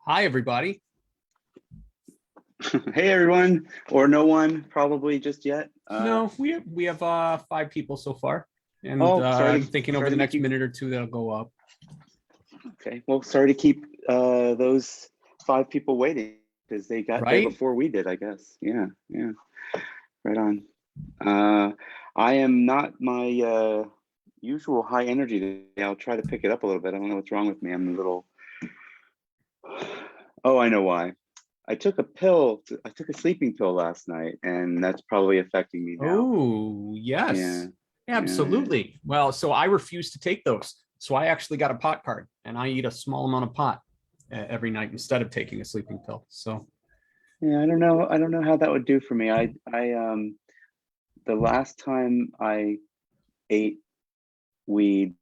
Hi, everybody. Hey everyone, or no one probably just yet. No, we have 5 people so far, and Oh, I'm thinking over sorry the to make next you. minute or two that'll go up. Okay, well, sorry to keep those 5 people waiting because they got there Right? before we did, I guess. Yeah, yeah, right on. Uh, I am not my usual high energy today. I'll try to pick it up a little bit. I don't know what's wrong with me. I'm a little. Oh, I know why. I took a pill. I took a sleeping pill last night, and that's probably affecting me now. Oh, Yeah, yes, yeah. absolutely. Well, so I refuse to take those. So I actually got a pot card, and I eat a small amount of pot every night instead of taking a sleeping pill. So, Yeah, I don't know. I don't know how that would do for me. The last time I ate weed,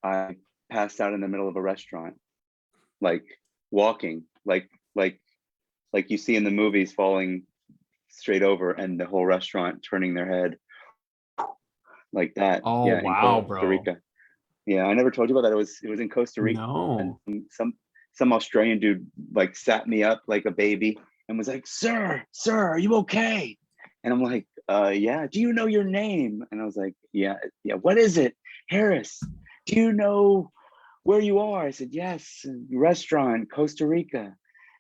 I passed out in the middle of a restaurant, like walking, like like you see in the movies, falling straight over, and the whole restaurant turning their head like that. oh Yeah, in wow, Costa bro. Rica. Yeah, I never told you about that. It was in Costa Rica, and No. some Australian dude like sat me up like a baby and was like, "Sir, are you okay?" And I'm like, yeah. Do you know your name?" And I was like, "Yeah, yeah. What is it, Harris? Do you know where you are?" I said, "Yes, restaurant, Costa Rica."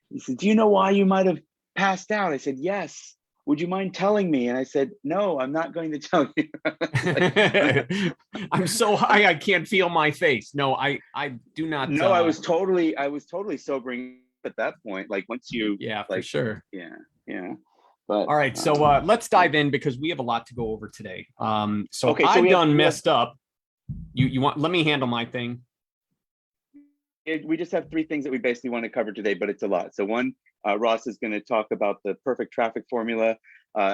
He said, "Do you know why you might have passed out?" I said, "Yes. Would you mind telling me?" And I said, "No, I'm not going to tell you." It's like, I'm so high I can't feel my face. No, I do not. no, I was totally sobering at that point. Like once you Yeah, for like, sure. yeah, yeah. But All right, so let's yeah. dive in because we have a lot to go over today. So Okay, so I we have done messed up. You want? Let me handle my thing. we just have 3 things that we basically want to cover today, but it's a lot. So one, Ross is going to talk about the perfect traffic formula.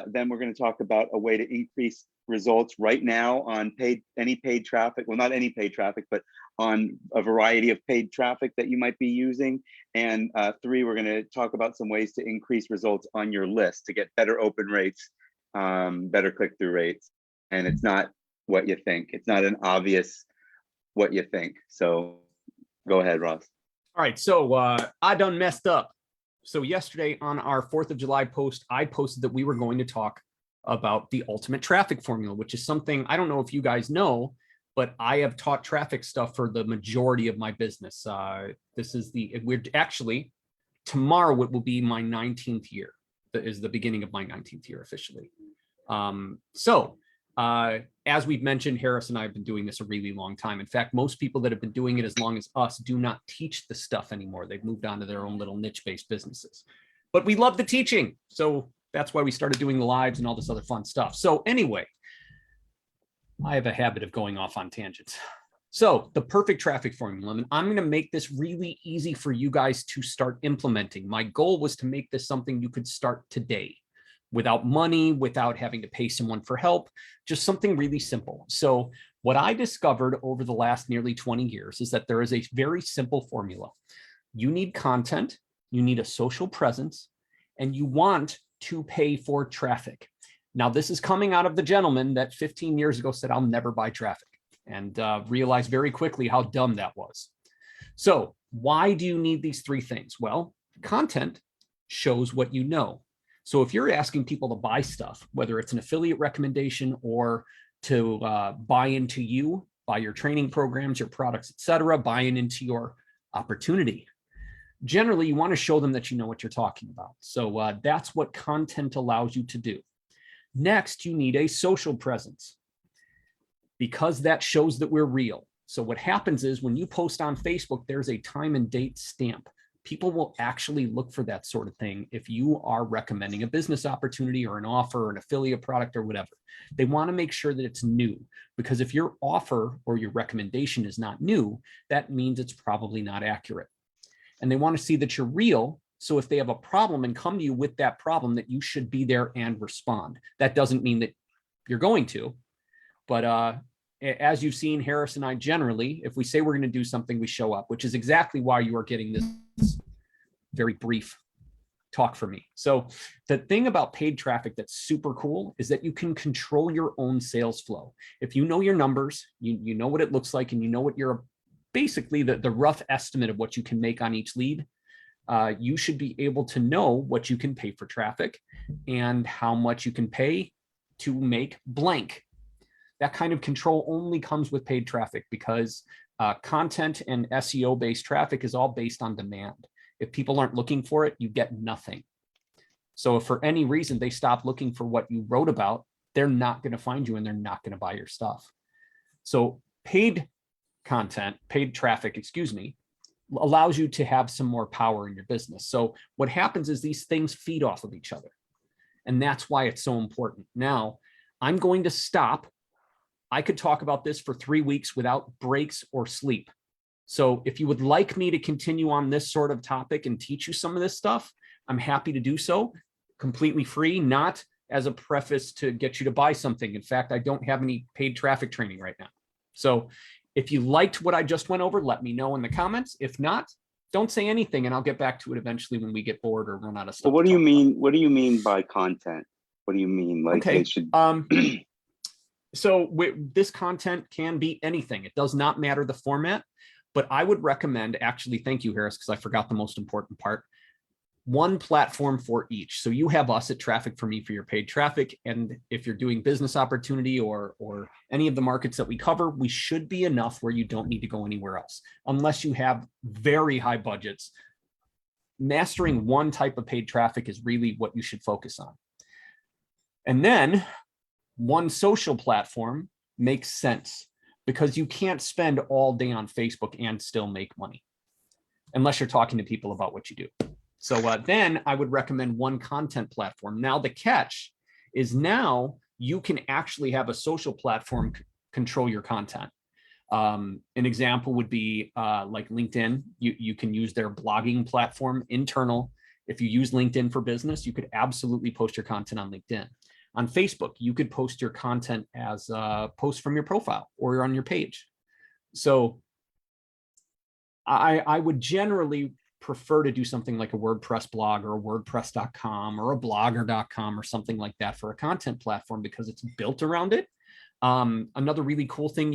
Then we're going to talk about a way to increase results right now on any paid traffic. Well, not any paid traffic, but on a variety of paid traffic that you might be using. And 3, we're going to talk about some ways to increase results on your list to get better open rates, better click-through rates. And it's not what you think. It's not an obvious what you think. So go ahead, Ross. All right, so I done messed up. So yesterday on our 4th of July post, I posted that we were going to talk about the ultimate traffic formula, which is something I don't know if you guys know, but I have taught traffic stuff for the majority of my business. We're actually, tomorrow it will be my 19th year. That is the beginning of my 19th year officially. As we've mentioned, Harris and I have been doing this a really long time. In fact, most people that have been doing it as long as us do not teach the stuff anymore. They've moved on to their own little niche-based businesses. But we love the teaching. So that's why we started doing the lives and all this other fun stuff. So anyway, I have a habit of going off on tangents. So the perfect traffic formula, and I'm going to make this really easy for you guys to start implementing. My goal was to make this something you could start today without money, without having to pay someone for help, just something really simple. So what I discovered over the last nearly 20 years is that there is a very simple formula. You need content, you need a social presence, and you want to pay for traffic. Now, this is coming out of the gentleman that 15 years ago said, "I'll never buy traffic," and realized very quickly how dumb that was. So why do you need these 3 things? Well, content shows what you know. So if you're asking people to buy stuff, whether it's an affiliate recommendation or to buy into you, buy your training programs, your products, etc., buying into your opportunity, generally you want to show them that you know what you're talking about. So that's what content allows you to do. Next, you need a social presence because that shows that we're real. So what happens is when you post on Facebook, there's a time and date stamp. People will actually look for that sort of thing if you are recommending a business opportunity or an offer or an affiliate product or whatever. They want to make sure that it's new, because if your offer or your recommendation is not new, that means it's probably not accurate. And they want to see that you're real. So if they have a problem and come to you with that problem, that you should be there and respond. That doesn't mean that you're going to, but as you've seen, Harris and I generally, if we say we're going to do something, we show up, which is exactly why you are getting this very brief talk from me. So the thing about paid traffic that's super cool is that you can control your own sales flow. If you know your numbers, you know what it looks like, and you know what you're basically the rough estimate of what you can make on each lead, you should be able to know what you can pay for traffic and how much you can pay to make blank. That kind of control only comes with paid traffic because content and SEO based traffic is all based on demand. If people aren't looking for it, you get nothing. So if for any reason they stop looking for what you wrote about, they're not going to find you and they're not going to buy your stuff. So paid content, paid traffic, excuse me, allows you to have some more power in your business. So what happens is these things feed off of each other. And that's why it's so important. Now, I'm going to stop. I could talk about this for 3 weeks without breaks or sleep. So if you would like me to continue on this sort of topic and teach you some of this stuff, I'm happy to do so, completely free, not as a preface to get you to buy something. In fact, I don't have any paid traffic training right now. So if you liked what I just went over, let me know in the comments. If not, don't say anything and I'll get back to it eventually when we get bored or run out of stuff. Well, what do you mean? What do you mean by content? What do you mean? Like okay. They should. So this content can be anything. It does not matter the format, but I would recommend, actually, thank you, Harris, because I forgot the most important part, one platform for each. So you have us at T4Me for your paid traffic. And if you're doing business opportunity or any of the markets that we cover, we should be enough where you don't need to go anywhere else, unless you have very high budgets. Mastering one type of paid traffic is really what you should focus on. And then one social platform makes sense because you can't spend all day on Facebook and still make money unless you're talking to people about what you do. So then I would recommend one content platform. Now, the catch is now you can actually have a social platform control your content. An example would be like LinkedIn. You can use their blogging platform internal. If you use LinkedIn for business, you could absolutely post your content on LinkedIn. On Facebook, you could post your content as a post from your profile or on your page. So I would generally prefer to do something like a WordPress blog or a WordPress.com or a blogger.com or something like that for a content platform because it's built around it. Another really cool thing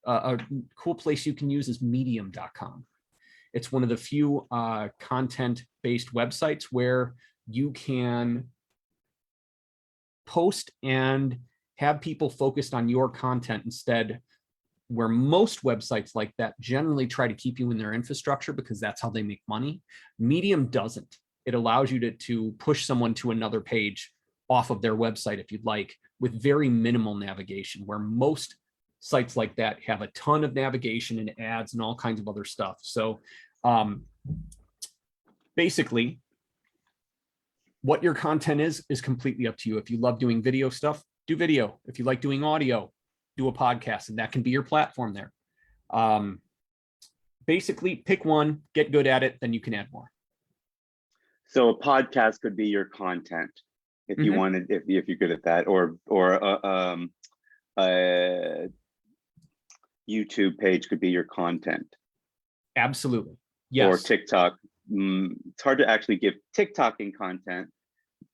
a cool place you can use is medium.com. It's one of the few content-based websites where you can post and have people focused on your content instead, where most websites like that generally try to keep you in their infrastructure because that's how they make money. Medium doesn't. It allows you to push someone to another page off of their website if you'd like, with very minimal navigation, where most sites like that have a ton of navigation and ads and all kinds of other stuff. So basically, what your content is completely up to you. If you love doing video stuff, do video. If you like doing audio, do a podcast, and that can be your platform there. Basically, pick one, get good at it, then you can add more. So a podcast could be your content if you wanted, if you're good at that, or a YouTube page could be your content. Absolutely. Yes. Or TikTok. It's hard to actually give TikTok in content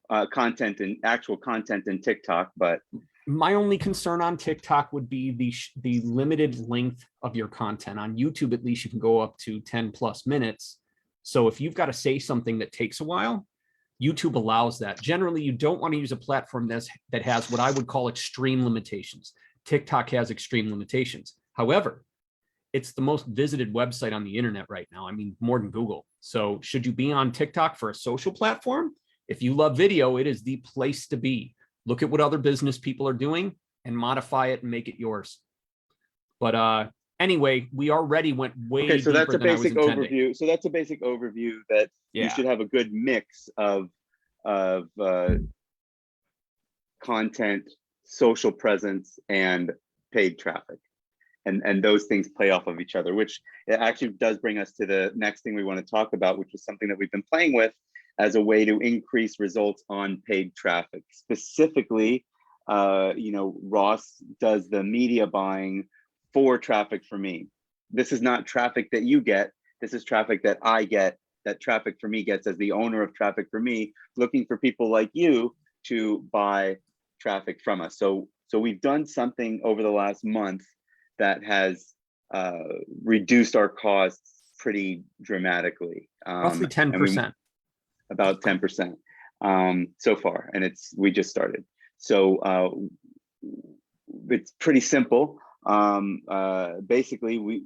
and actual content in TikTok, but my only concern on TikTok would be the limited length of your content. On YouTube, at least you can go up to 10 plus minutes. So if you've got to say something that takes a while, YouTube allows that. Generally, you don't want to use a platform that has what I would call extreme limitations. TikTok has extreme limitations. However, it's the most visited website on the internet right now. I mean, more than Google. So should you be on TikTok for a social platform? If you love video, it is the place to be. Look at what other business people are doing and modify it and make it yours. But anyway, we already went way deeper. So that's a basic overview. So that's a basic overview that you should have a good mix of content, social presence, and paid traffic. And those things play off of each other, which it actually does bring us to the next thing we want to talk about, which is something that we've been playing with as a way to increase results on paid traffic. Specifically, Ross does the media buying for T4Me. This is not traffic that you get. This is traffic that I get, that T4Me gets as the owner of T4Me, looking for people like you to buy traffic from us. So we've done something over the last month that has reduced our costs pretty dramatically. Roughly And we 10%. about 10% so far, and we just started. So it's pretty simple. Basically,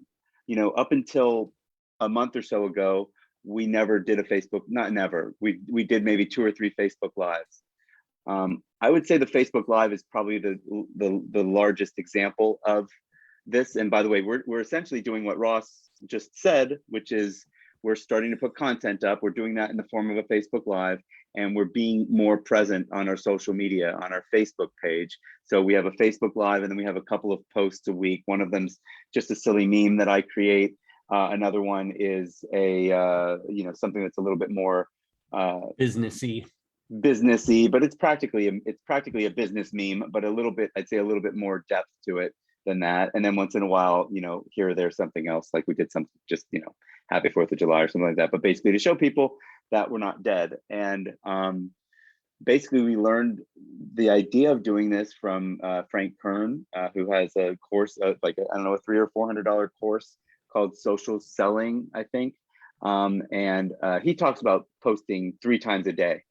up until a month or so ago, we never did a Facebook, not never. We did maybe 2 or 3 Facebook Lives. I would say the Facebook Live is probably the largest example of this. And by the way, we're essentially doing what Ross just said, which is we're starting to put content up. We're doing that in the form of a Facebook Live, and we're being more present on our social media, on our Facebook page. So we have a Facebook Live, and then we have a couple of posts a week. One of them's just a silly meme that I create. Another one is something that's a little bit more Businessy, but it's practically a business meme, but I'd say a little bit more depth to it than that. And then once in a while, here or there, something else, like we did something just, happy 4th of July or something like that. But basically to show people that we're not dead. And basically we learned the idea of doing this from Frank Kern, who has a course, like, I don't know, a $300 or $400 course called Social Selling, I think. And he talks about posting 3 times a day.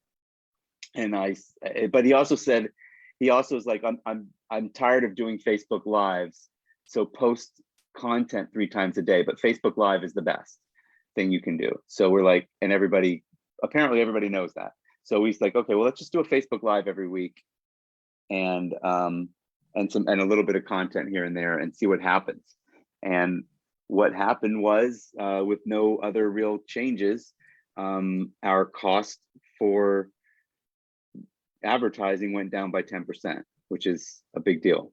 But he also is like, I'm tired of doing Facebook Lives, so post content 3 times a day, but Facebook Live is the best thing you can do. So we're like, and apparently everybody knows that. So he's like, okay, well, let's just do a Facebook Live every week, and a little bit of content here and there, and see what happens. And what happened was, with no other real changes, our cost for advertising went down by 10%, which is a big deal,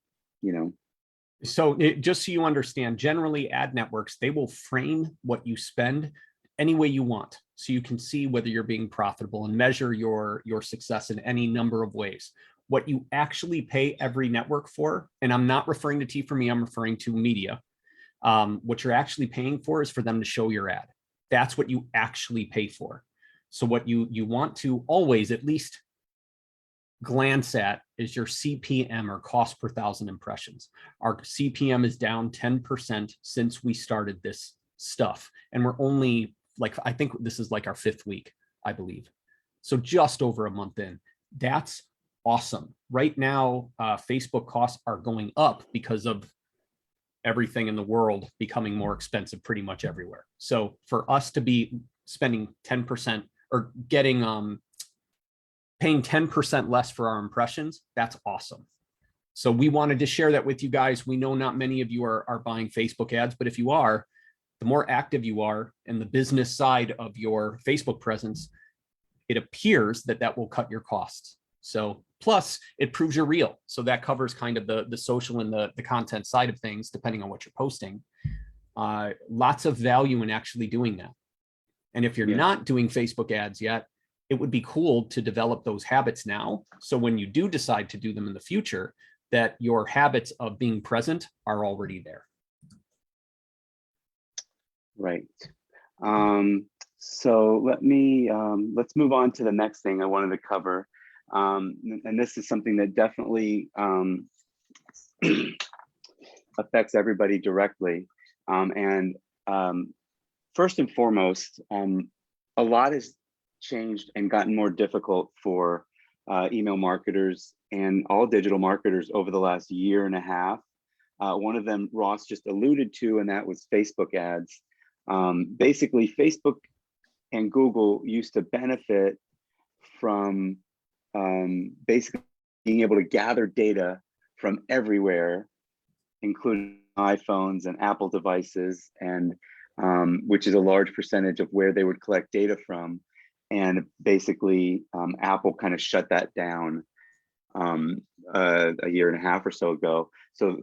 So just so you understand, generally ad networks, they will frame what you spend any way you want. So you can see whether you're being profitable and measure your success in any number of ways. What you actually pay every network for, and I'm not referring to T4Me, I'm referring to media. What you're actually paying for is for them to show your ad. That's what you actually pay for. So what you want to always at least glance at is your CPM, or cost per 1,000 impressions. Our CPM is down 10% since we started this stuff. And we're only I think this is like our 5th week, I believe. So just over a month in. That's awesome. Right now, Facebook costs are going up because of everything in the world becoming more expensive pretty much everywhere. So for us to be spending 10% or paying 10% less for our impressions, that's awesome. So we wanted to share that with you guys. We know not many of you are buying Facebook ads, but if you are, the more active you are in the business side of your Facebook presence, it appears that will cut your costs. So plus it proves you're real. So that covers kind of the social and the content side of things, depending on what you're posting. Lots of value in actually doing that. And if you're not doing Facebook ads yet, it would be cool to develop those habits now. So when you do decide to do them in the future, that your habits of being present are already there. Right. So let's move on to the next thing I wanted to cover. And this is something that definitely affects everybody directly. First and foremost, a lot has changed and gotten more difficult for email marketers and all digital marketers over the last year and a half. One of them Ross just alluded to, and that was Facebook ads. Basically, Facebook and Google used to benefit from basically being able to gather data from everywhere, including iPhones and Apple devices, and which is a large percentage of where they would collect data from. And basically, Apple kind of shut that down a year and a half or so ago. So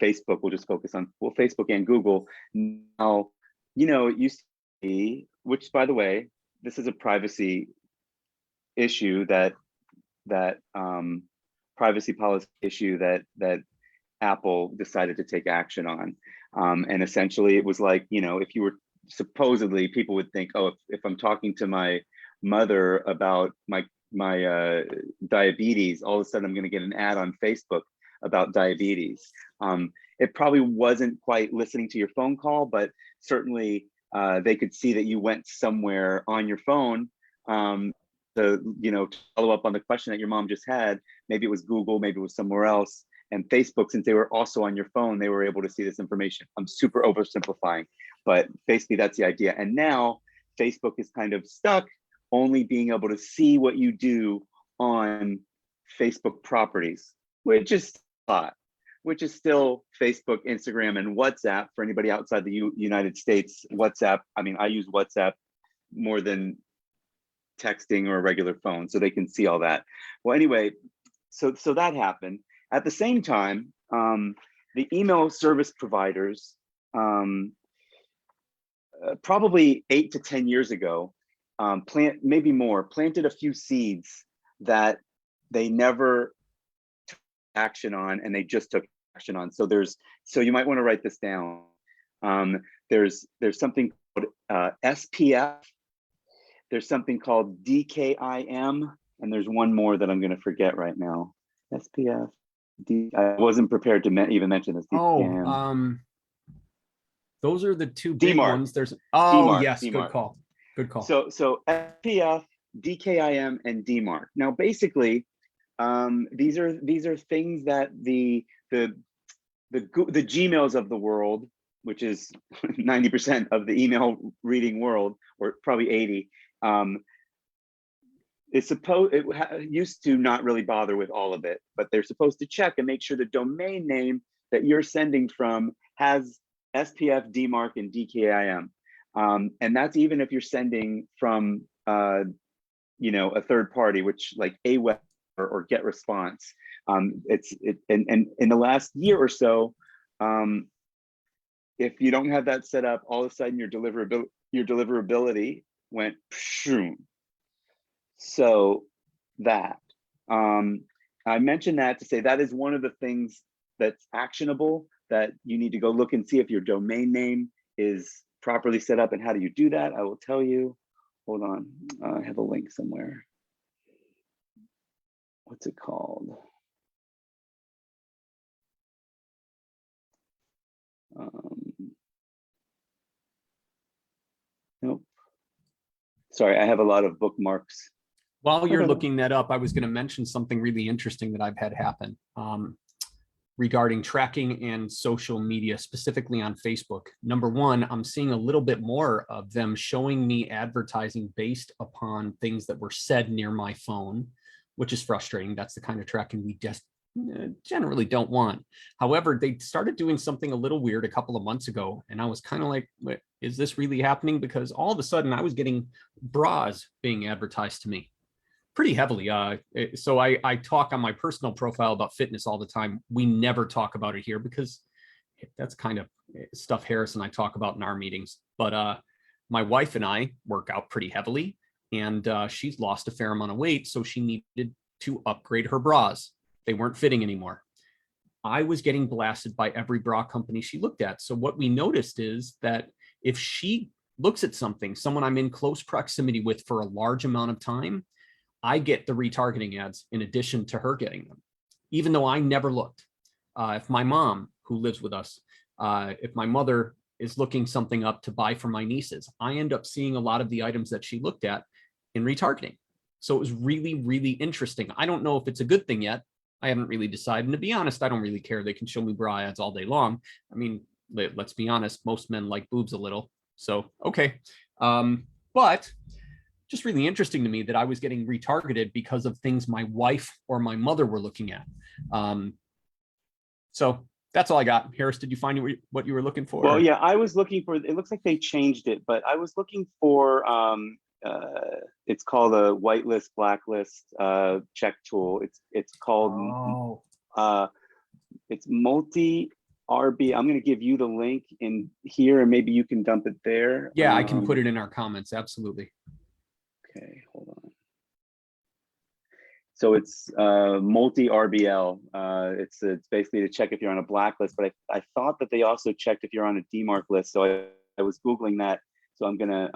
Facebook will just focus on, well, Facebook and Google. Now, it used to be, which, by the way, this is a privacy issue that privacy policy issue that Apple decided to take action on. And essentially it was like, if you were supposedly, people would think, oh, if I'm talking to my mother about my diabetes, all of a sudden I'm going to get an ad on Facebook about diabetes. it probably wasn't quite listening to your phone call, but certainly they could see that you went somewhere on your phone to follow up on the question that your mom just had. Maybe it was Google, maybe it was somewhere else. And Facebook, since they were also on your phone, they were able to see this information. I'm super oversimplifying, but basically that's the idea. And now Facebook is kind of stuck only being able to see what you do on Facebook properties, which is a lot, which is still Facebook, Instagram, and WhatsApp. For anybody outside the United States, WhatsApp, I mean, I use WhatsApp more than texting or a regular phone, so they can see all that. Well, anyway, so that happened. At the same time, the email service providers, probably 8 to 10 years ago, planted a few seeds that they never took action on, and they just took action on. So you might want to write this down. There's something called SPF. There's something called DKIM, and there's one more that I'm going to forget right now. SPF. I wasn't prepared to even mention this. DKIM. Those are the two big DMARC. ones. There's yes, DMARC. good call. Good call. So SPF, DKIM, and DMARC. Now, basically, these are things that the Gmails of the world, which is 90% of the email reading world, or probably 80, it used to not really bother with all of it, but they're supposed to check and make sure the domain name that you're sending from has SPF, DMARC, and DKIM. And that's even if you're sending from a third party, which like Aweber or GetResponse. And in the last year or so, if you don't have that set up, all of a sudden your deliverability went pshoom. So that I mentioned that to say that is one of the things that's actionable, that you need to go look and see if your domain name is properly set up. And how do you do that? I will tell you. Hold on, I have a link somewhere. What's it called? Nope. Sorry, I have a lot of bookmarks. While you're looking that up, I was going to mention something really interesting that I've had happen regarding tracking and social media, specifically on Facebook. Number one, I'm seeing a little bit more of them showing me advertising based upon things that were said near my phone, which is frustrating. That's the kind of tracking we just generally don't want. However, they started doing something a little weird a couple of months ago, and I was kind of like, is this really happening? Because all of a sudden I was getting bras being advertised to me pretty heavily. So I talk on my personal profile about fitness all the time. We never talk about it here because that's kind of stuff Harris and I talk about in our meetings. But my wife and I work out pretty heavily, and she's lost a fair amount of weight, so she needed to upgrade her bras. They weren't fitting anymore. I was getting blasted by every bra company she looked at. So what we noticed is that if she looks at someone I'm in close proximity with for a large amount of time, I get the retargeting ads in addition to her getting them, even though I never looked. If my mom, who lives with us, if my mother is looking something up to buy for my nieces, I end up seeing a lot of the items that she looked at in retargeting. So it was really, really interesting. I don't know if it's a good thing yet. I haven't really decided. And to be honest, I don't really care. They can show me bra ads all day long. I mean, let's be honest, most men like boobs a little. So, okay. But just really interesting to me that I was getting retargeted because of things my wife or my mother were looking at. So that's all I got. Harris, did you find what you were looking for? Well, yeah, I was looking for, it looks like they changed it, but I was looking for, it's called a whitelist, blacklist check tool. It's called, it's multi-RB. I'm going to give you the link in here and maybe you can dump it there. Yeah, I can put it in our comments. Absolutely. Okay, hold on. So it's multi-RBL. It's basically to check if you're on a blacklist, but I thought that they also checked if you're on a DMARC list. So I was Googling that. So I'm gonna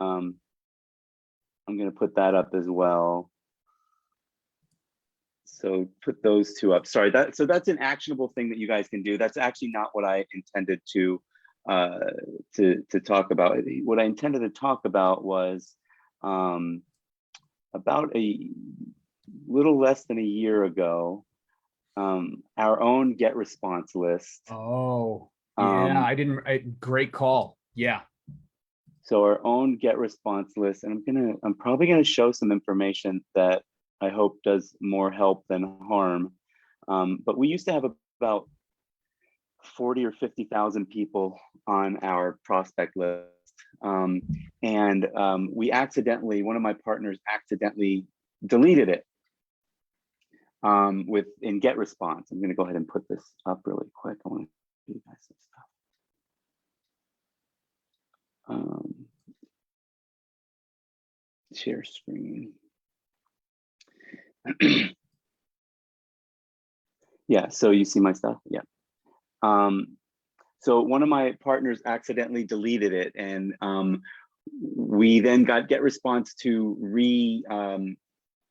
put that up as well. So put those two up. Sorry, so that's an actionable thing that you guys can do. That's actually not what I intended to talk about. What I intended to talk about was about a little less than a year ago, our own get response list. Oh, yeah, great call. Yeah. So our own get response list, and I'm probably gonna show some information that I hope does more help than harm. But we used to have about 40 or 50,000 people on our prospect list. We accidentally, one of my partners accidentally deleted it in get response. I'm gonna go ahead and put this up really quick. I wanna show you guys some stuff. Share screen. Yeah, so you see my stuff, yeah. So one of my partners accidentally deleted it, and we then got get response to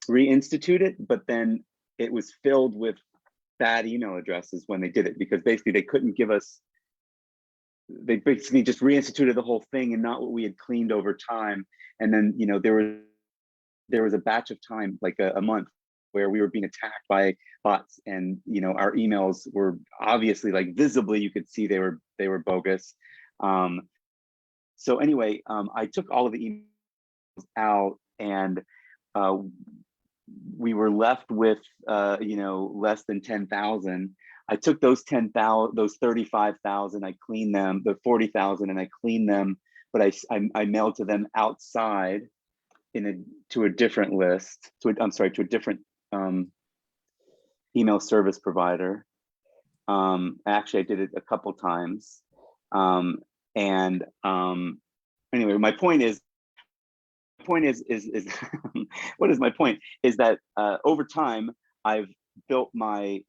reinstitute it, but then it was filled with bad email addresses when they did it, because basically they couldn't give us, they basically just reinstituted the whole thing and not what we had cleaned over time. And then, you know, there was a batch of time, like a month, where we were being attacked by bots, and you know, our emails were obviously, like, visibly you could see they were bogus. So anyway, I took all of the emails out, and we were left with you know, less than 10,000. I took those 10,000, those 35,000, I cleaned them, the 40,000, and I cleaned them, but I mailed to them outside to a different list, to a different email service provider. Actually, I did it a couple times. Anyway, my point is what is my point is that over time I've built my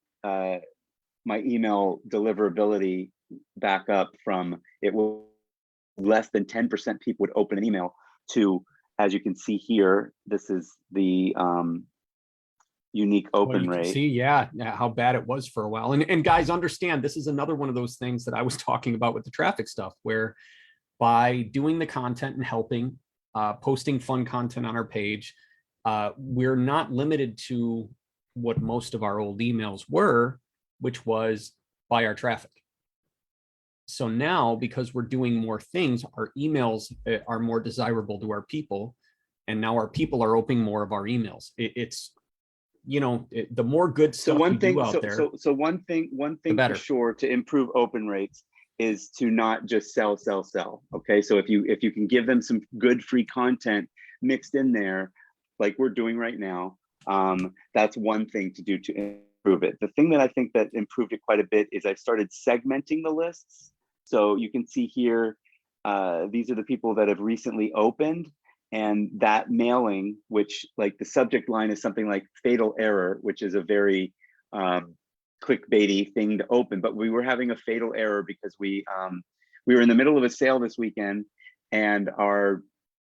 my email deliverability back up from, it was less than 10% people would open an email, to, as you can see here, this is the unique open rate. See, yeah, how bad it was for a while. And guys, understand, this is another one of those things that I was talking about with the traffic stuff, where by doing the content and helping, posting fun content on our page, we're not limited to what most of our old emails were, which was buy our traffic. So now, because we're doing more things, our emails are more desirable to our people. And now our people are opening more of our emails. It's, you know, the more good stuff you do out there. So one thing for sure to improve open rates is to not just sell. Okay, so if you can give them some good free content mixed in there, like we're doing right now, that's one thing to do to improve it. The thing that I think that improved it quite a bit is I started segmenting the lists. So you can see here, these are the people that have recently opened, and that mailing, which, like, the subject line is something like fatal error, which is a very clickbaity thing to open, but we were having a fatal error because we were in the middle of a sale this weekend, and our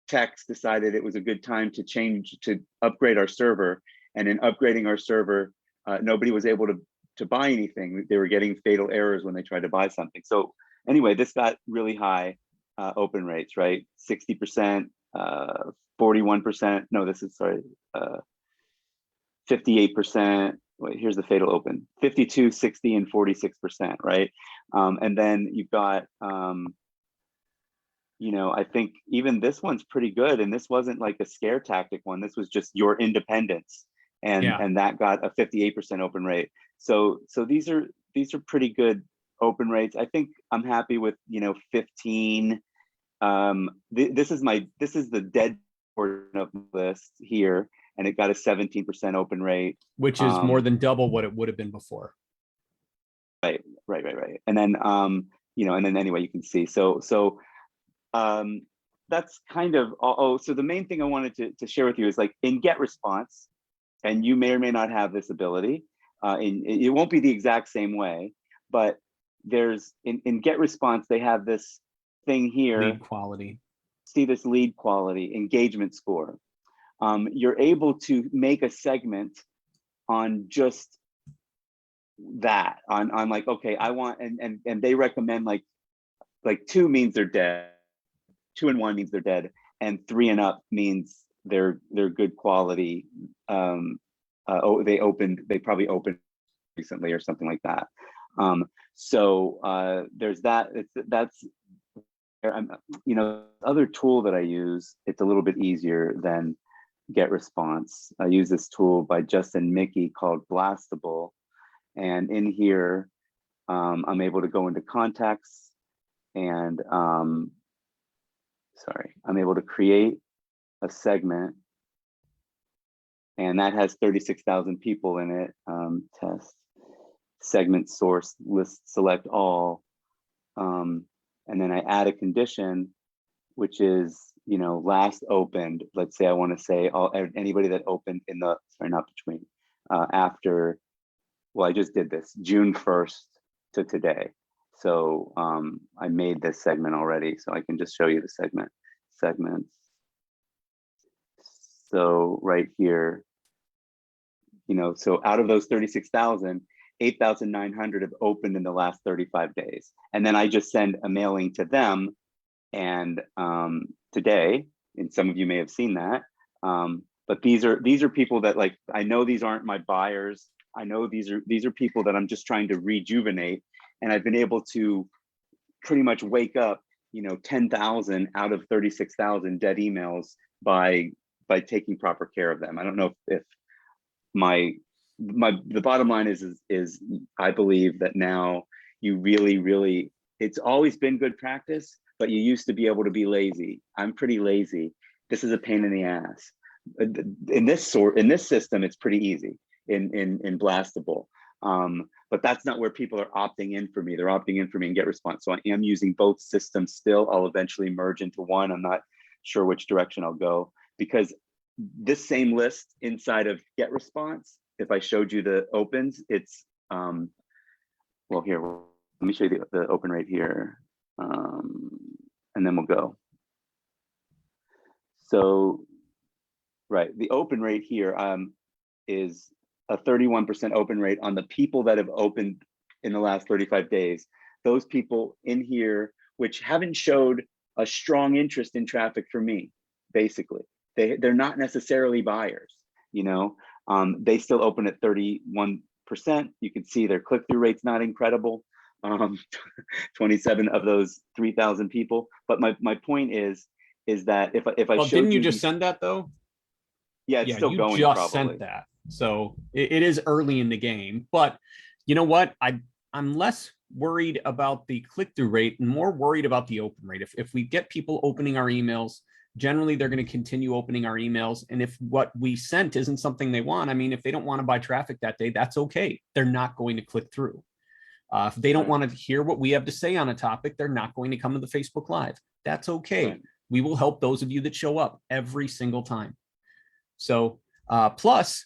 techs decided it was a good time to upgrade our server. And in upgrading our server, nobody was able to buy anything. They were getting fatal errors when they tried to buy something. So anyway, this got really high open rates, right? 60%, 41%. No, this is, sorry, 58%. Wait, here's the fatal open: 52, 60, and 46%, right? And then you've got, you know, I think even this one's pretty good. And this wasn't like a scare tactic one. This was just your independence. And that got a 58% open rate. So these are pretty good open rates. I think I'm happy with, you know, 15. This is the dead portion of the list here, and it got a 17% open rate, which is more than double what it would have been before. Right. And then you know, and then anyway, you can see. So that's kind of so the main thing I wanted to share with you is, like, in get response, and you may or may not have this ability, it won't be the exact same way, but there's in get response, they have this thing here, lead quality. See this lead quality engagement score. You're able to make a segment on just that, on like, okay, I want, and they recommend like 2 means they're dead, 2 and 1 means they're dead, and 3 and up means they're good quality. They probably opened recently or something like that. So there's that. That's other tool that I use. It's a little bit easier than Get Response. I use this tool by Justin Mickey called Blastable, and in here I'm able to go into contacts and I'm able to create a segment, and that has 36,000 people in it. Test segment source list, select all, and then I add a condition, which is, last opened. Let's say I want to say anybody that opened in the, not between, after, well, I just did this, June 1st to today. So I made this segment already, so I can just show you the segments. So right here, so out of those 36,000, 8,900 have opened in the last 35 days. And then I just send a mailing to them. And today, and some of you may have seen that, but these are people that, like, I know these aren't my buyers. I know these are people that I'm just trying to rejuvenate. And I've been able to pretty much wake up, 10,000 out of 36,000 dead emails by taking proper care of them. I don't know if the bottom line is I believe that now you really, it's always been good practice, but you used to be able to be lazy. I'm pretty lazy. This is a pain in the ass. In this system, it's pretty easy in Blastable. But that's not where people are opting in for me. They're opting in for me in Get Response. So I am using both systems still. I'll eventually merge into one. I'm not sure which direction I'll go, because this same list inside of Get Response, if I showed you the opens, it's, well, here, let me show you the open rate here, and then we'll go. So, right, the open rate here is a 31% open rate on the people that have opened in the last 35 days. Those people in here, which haven't showed a strong interest in traffic for me, basically. They're not necessarily buyers, they still open at 31%. You can see their click-through rate's not incredible. 27 of those 3,000 people. But my point is that if I well, showed didn't you you just send that though? Yeah, it's still you going. just probably sent that, so it is early in the game. But you know what? I'm less worried about the click-through rate and more worried about the open rate. If we get people opening our emails, generally they're going to continue opening our emails. And if what we sent isn't something they want, I mean, if they don't want to buy traffic that day, that's okay. They're not going to click through. If they don't want to hear what we have to say on a topic, they're not going to come to the Facebook Live. That's okay. Right. We will help those of you that show up every single time. So plus,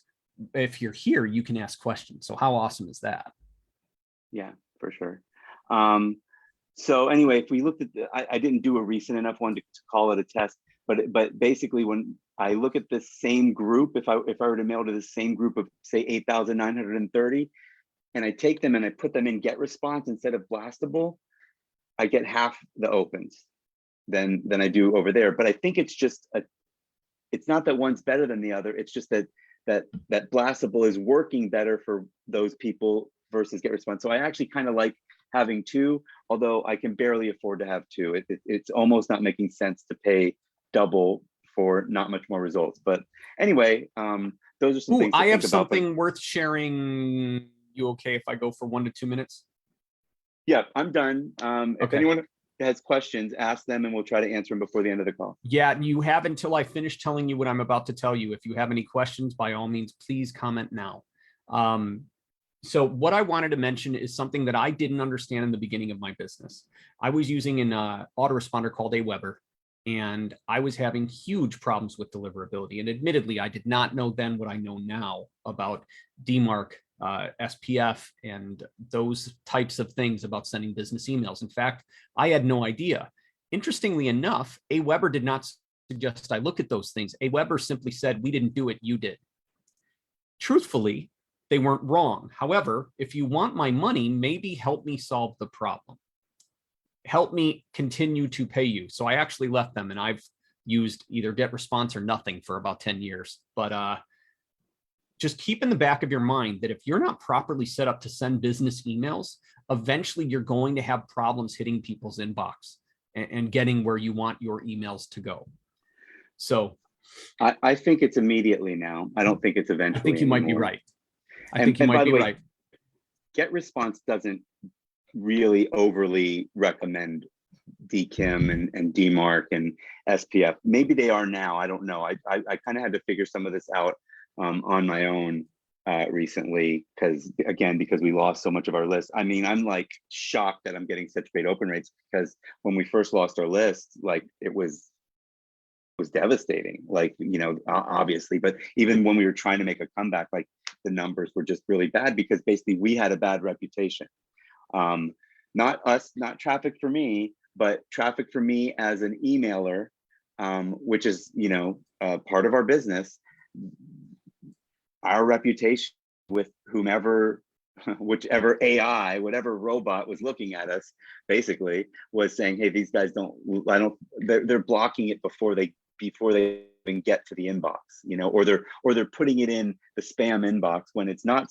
if you're here, you can ask questions. So how awesome is that? Yeah, for sure. So anyway, if we looked at I didn't do a recent enough one to call it a test, but basically when I look at this same group, if I were to mail to the same group of say 8,930, and I take them and I put them in Get Response instead of Blastable, I get half the opens than I do over there. But I think it's just it's not that one's better than the other. It's just that Blastable is working better for those people versus Get Response. So I actually kind of like having two, although I can barely afford to have two. It's almost not making sense to pay double for not much more results. But anyway, those are some things to I have think about, something worth sharing. You okay if I go for 1 to 2 minutes? Yeah, I'm done. If Okay. anyone has questions, ask them and we'll try to answer them before the end of the call. Yeah, you have until I finish telling you what I'm about to tell you. If you have any questions, by all means, please comment now. So what I wanted to mention is something that I didn't understand in the beginning of my business. I was using an autoresponder called Aweber, and I was having huge problems with deliverability. And admittedly, I did not know then what I know now about DMARC, SPF, and those types of things about sending business emails. In fact, I had no idea. Interestingly enough, Aweber did not suggest I look at those things. Aweber simply said, we didn't do it, you did. Truthfully, they weren't wrong. However, if you want my money, maybe help me solve the problem. Help me continue to pay you. So I actually left them, and I've used either GetResponse or nothing for about 10 years. But just keep in the back of your mind that if you're not properly set up to send business emails, eventually you're going to have problems hitting people's inbox and getting where you want your emails to go. So I think it's immediately now. I don't think it's eventually. I think you might be anymore. right. I think you by might the be way, right. GetResponse doesn't really overly recommend DKIM and DMARC and SPF. Maybe they are now. I don't know. I kind of had to figure some of this out on my own recently, because we lost so much of our list. I mean, I'm like shocked that I'm getting such great open rates, because when we first lost our list, like it was devastating, like, you know, obviously. But even when we were trying to make a comeback, like the numbers were just really bad, because basically we had a bad reputation. Not us, not Traffic4Me, but Traffic4Me as an emailer, which is, you know, part of our business. Our reputation with whomever, whichever AI, whatever robot was looking at us, basically was saying, hey, these guys they're blocking it before they even get to the inbox, you know, or they're putting it in the spam inbox when it's not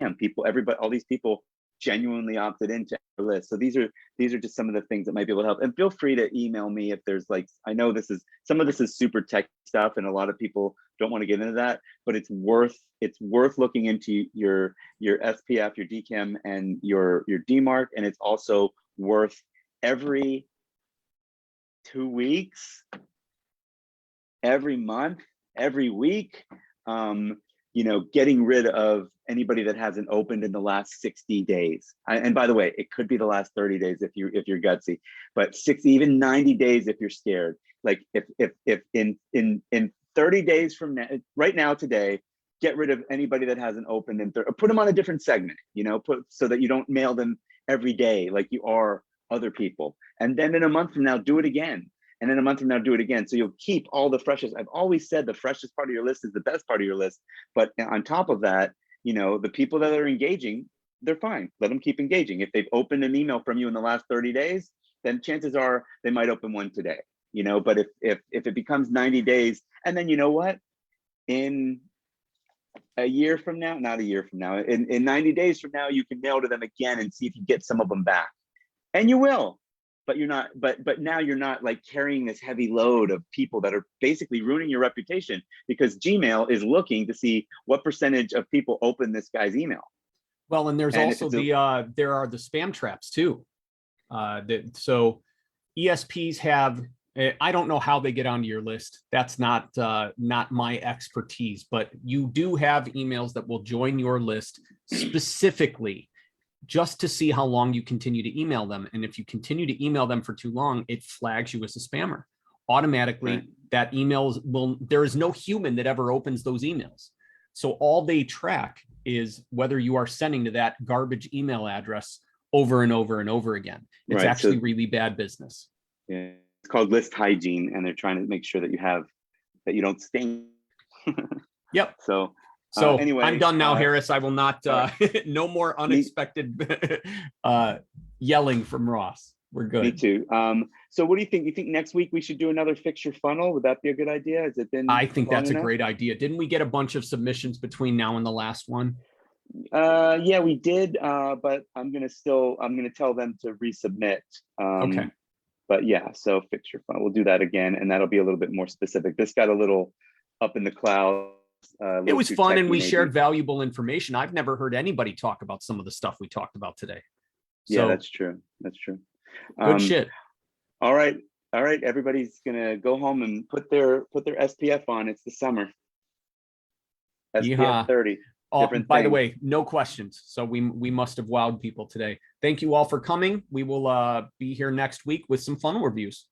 spam. Everybody, all these people genuinely opted into our list. So these are just some of the things that might be able to help. And feel free to email me if there's, like, I know some of this is super tech stuff, and a lot of people don't want to get into that, but it's worth looking into your SPF, your DKIM, and your DMARC. And it's also worth every 2 weeks, every month, every week, you know, getting rid of anybody that hasn't opened in the last 60 days. And by the way, it could be the last 30 days if you're gutsy, but 60, even 90 days if you're scared. Like if in 30 days from now, right now, today, get rid of anybody that hasn't opened or put them on a different segment, you know, so that you don't mail them every day like you are other people. And then in a month from now, do it again. And then a month from now, do it again. So you'll keep all the freshest. I've always said the freshest part of your list is the best part of your list. But on top of that, you know, the people that are engaging, they're fine. Let them keep engaging. If they've opened an email from you in the last 30 days, then chances are they might open one today, you know. But if it becomes 90 days, and then, you know what, in a year from now, not a year from now, in 90 days from now, you can mail to them again and see if you get some of them back. And you will. But you're not, but now you're not like carrying this heavy load of people that are basically ruining your reputation, because Gmail is looking to see what percentage of people open this guy's email. Well, and there's also there are the spam traps too. So ESPs have, I don't know how they get onto your list. That's not my expertise, but you do have emails that will join your list specifically just to see how long you continue to email them. And if you continue to email them for too long, it flags you as a spammer. Automatically, right. That emails there is no human that ever opens those emails. So all they track is whether you are sending to that garbage email address over and over and over again. It's right. Actually really bad business. Yeah, it's called list hygiene, and they're trying to make sure that you don't stink. Yep. So anyway, I'm done now, Harris. I will not, no more unexpected yelling from Ross. We're good. Me too. So what do you think? You think next week we should do another Fix Your Funnel? Would that be a good idea? Has it been? I think that's a great idea. Didn't we get a bunch of submissions between now and the last one? Yeah, we did. But I'm gonna tell them to resubmit. Okay. But yeah, so Fix Your Funnel. We'll do that again, and that'll be a little bit more specific. This got a little up in the clouds. It was fun, and we shared valuable information. I've never heard anybody talk about some of the stuff we talked about today. So, yeah, that's true. That's true. Good shit. All right. Everybody's gonna go home and put their SPF on. It's the summer. SPF 30. By the way, no questions. So we must have wowed people today. Thank you all for coming. We will be here next week with some funnel reviews.